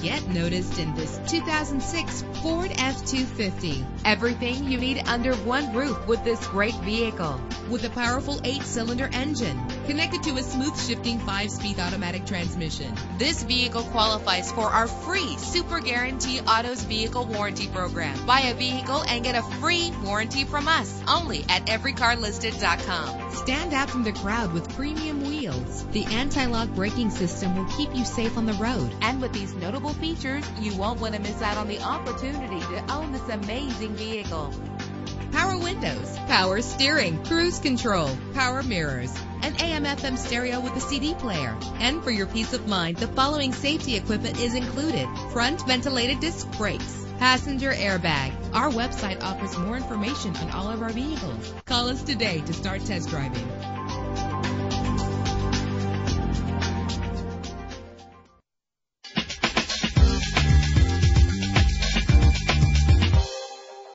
Get noticed in this 2006 Ford F-250. Everything you need under one roof with this great vehicle. With a powerful 8-cylinder engine connected to a smooth shifting 5-speed automatic transmission, this vehicle qualifies for our free Super Guarantee Autos Vehicle Warranty Program. Buy a vehicle and get a free warranty from us only at everycarlisted.com. Stand out from the crowd with premium wheels. The anti-lock braking system will keep you safe on the road. And with these notable features, you won't want to miss out on the opportunity to own this amazing vehicle. Power windows, power steering, cruise control, power mirrors, an AM/FM stereo with a CD player. And for your peace of mind, the following safety equipment is included: front ventilated disc brakes, passenger airbag. Our website offers more information on all of our vehicles. Call us today to start test driving.